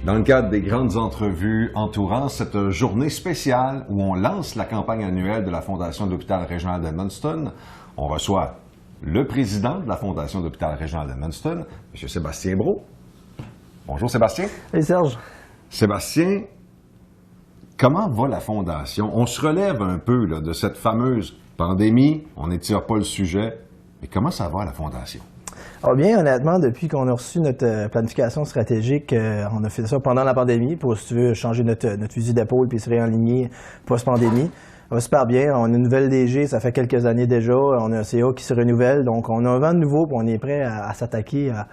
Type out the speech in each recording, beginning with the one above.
Dans le cadre des grandes entrevues entourant cette journée spéciale où on lance la campagne annuelle de la Fondation de l'hôpital régional d'Edmundston, on reçoit le président de la Fondation de l'hôpital régional d'Edmundston, M. Sébastien Brault. Bonjour Sébastien. Hey Serge. Sébastien, comment va la Fondation? On se relève un peu là, de cette fameuse pandémie, on n'étire pas le sujet, mais comment ça va à la Fondation? Ah bien, honnêtement, depuis qu'on a reçu notre planification stratégique, on a fait ça pendant la pandémie pour, si tu veux, changer notre fusil d'épaule puis se réaligner post-pandémie. Ça va super bien. On a une nouvelle DG, ça fait quelques années déjà. On a un CA qui se renouvelle. Donc, on a un vent de nouveau puis on est prêt à s'attaquer à,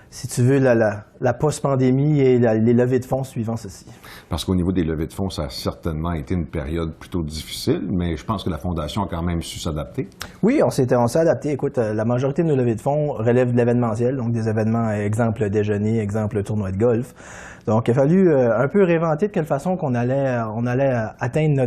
si tu veux, la post-pandémie et les levées de fonds suivant ceci. Parce qu'au niveau des levées de fonds, ça a certainement été une période plutôt difficile, mais je pense que la Fondation a quand même su s'adapter. Oui, on s'est adapté. Écoute, la majorité de nos levées de fonds relèvent de l'événementiel, donc des événements, exemple déjeuner, exemple tournoi de golf. Donc, il a fallu un peu réinventer de quelle façon on allait atteindre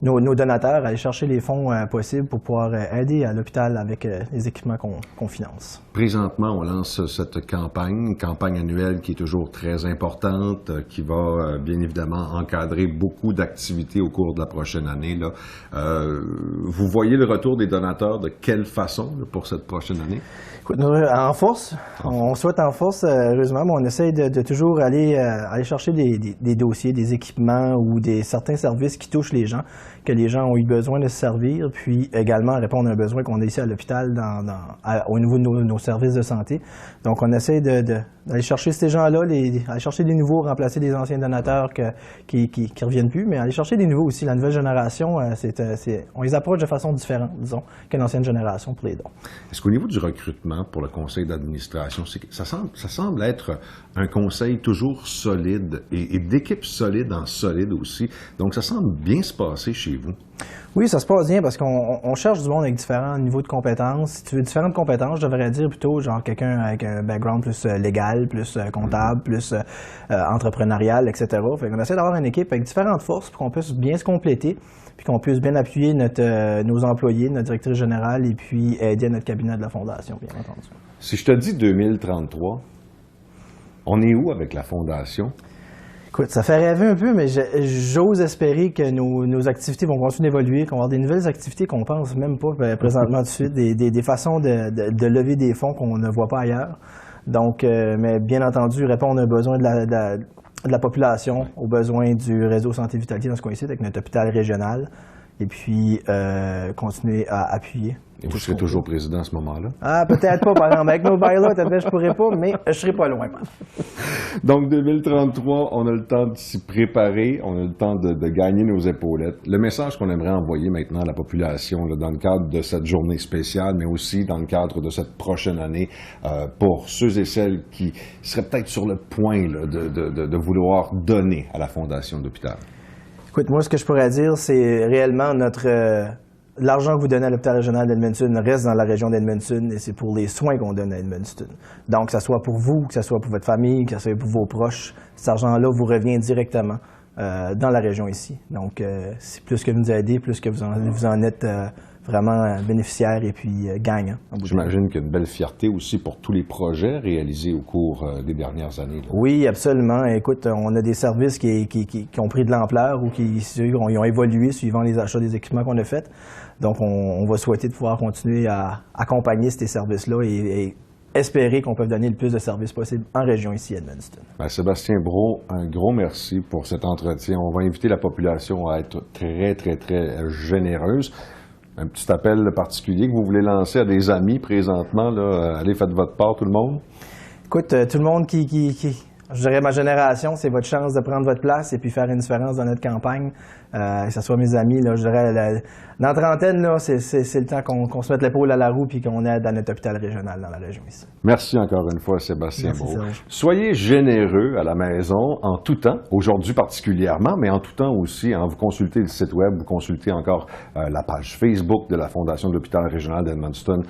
nos donateurs, aller chercher les fonds possibles pour pouvoir aider à l'hôpital avec les équipements qu'on finance. Présentement, on lance cette campagne, annuelle qui est toujours très importante, qui va bien évidemment encadrer beaucoup d'activités au cours de la prochaine année. Là. Vous voyez le retour des donateurs de quelle façon là, pour cette prochaine année? Écoute, en force. On souhaite en force, heureusement, mais on essaie de toujours aller chercher des dossiers, des équipements ou certains services qui touchent les gens, que les gens ont eu besoin de se servir, puis également répondre à un besoin qu'on a ici à l'hôpital au niveau de nos services de santé. Donc, on essaie d'aller chercher ces gens-là, aller chercher des nouveaux, remplacer des anciens donateurs qui reviennent plus, mais aller chercher des nouveaux aussi. La nouvelle génération, on les approche de façon différente, disons, que l'ancienne génération pour les dons. Est-ce qu'au niveau du recrutement pour le conseil d'administration, ça semble être un conseil toujours solide et d'équipe solide en solide aussi. Donc, ça semble bien se passer chez vous. Oui, ça se passe bien parce qu'on cherche du monde avec différents niveaux de compétences. Si tu veux différentes compétences, je devrais dire plutôt genre quelqu'un avec un background plus légal, plus comptable, plus entrepreneurial, etc. Fait qu'on essaie d'avoir une équipe avec différentes forces pour qu'on puisse bien se compléter, puis qu'on puisse bien appuyer nos employés, notre directrice générale, et puis aider notre cabinet de la Fondation, bien entendu. Si je te dis 2033, on est où avec la Fondation? Écoute, ça fait rêver un peu, mais j'ose espérer que nos activités vont continuer d'évoluer, qu'on va avoir des nouvelles activités qu'on pense même pas présentement tout de suite, des façons de lever des fonds qu'on ne voit pas ailleurs. Donc, mais bien entendu, répondre aux besoins de la population, aux besoins du réseau Santé Vitalité dans ce coin-ci, avec notre hôpital régional, et puis continuer à appuyer. Et vous serez toujours président à ce moment-là? Ah, peut-être pas, par exemple. Avec nos bails-là, peut-être je pourrais pas, mais je serai pas loin. Donc, 2033, on a le temps de s'y préparer, on a le temps de gagner nos épaulettes. Le message qu'on aimerait envoyer maintenant à la population, là, dans le cadre de cette journée spéciale, mais aussi dans le cadre de cette prochaine année, pour ceux et celles qui seraient peut-être sur le point là, de vouloir donner à la Fondation de l'hôpital. Écoute, moi, ce que je pourrais dire, c'est réellement l'argent que vous donnez à l'hôpital régional d'Edmundston reste dans la région d'Edmundston et c'est pour les soins qu'on donne à Edmundston. Donc, que ce soit pour vous, que ce soit pour votre famille, que ce soit pour vos proches, cet argent-là vous revient directement dans la région ici. Donc, c'est plus que vous nous aidez, plus que vous en êtes vraiment bénéficiaire et puis gagnant. J'imagine qu'il y a une belle fierté aussi pour tous les projets réalisés au cours des dernières années. Là. Oui, absolument. Écoute, on a des services qui ont pris de l'ampleur ou qui ont évolué suivant les achats des équipements qu'on a faits. Donc, on va souhaiter de pouvoir continuer à accompagner ces services-là et espérer qu'on peut donner le plus de services possible en région ici à Edmundston. Sébastien Brault, un gros merci pour cet entretien. On va inviter la population à être très, très, très généreuse. Un petit appel particulier que vous voulez lancer à des amis présentement. Là. Allez, faites votre part, tout le monde. Écoute, tout le monde je dirais ma génération, c'est votre chance de prendre votre place et puis faire une différence dans notre campagne. Que ce soit mes amis, là, je dirais, dans la trentaine, là, c'est le temps qu'on se mette l'épaule à la roue puis qu'on aide à notre hôpital régional dans la région ici. Merci encore une fois, Sébastien Brault. Soyez généreux à la maison en tout temps, aujourd'hui particulièrement, mais en tout temps aussi. Vous consultez le site web, vous consultez encore la page Facebook de la Fondation de l'hôpital régional d'Edmundston.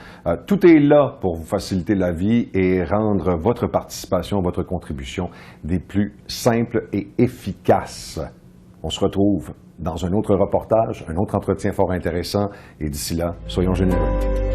Tout est là pour vous faciliter la vie et rendre votre participation, votre contribution des plus simples et efficaces. On se retrouve dans un autre reportage, un autre entretien fort intéressant, et d'ici là, soyons généreux.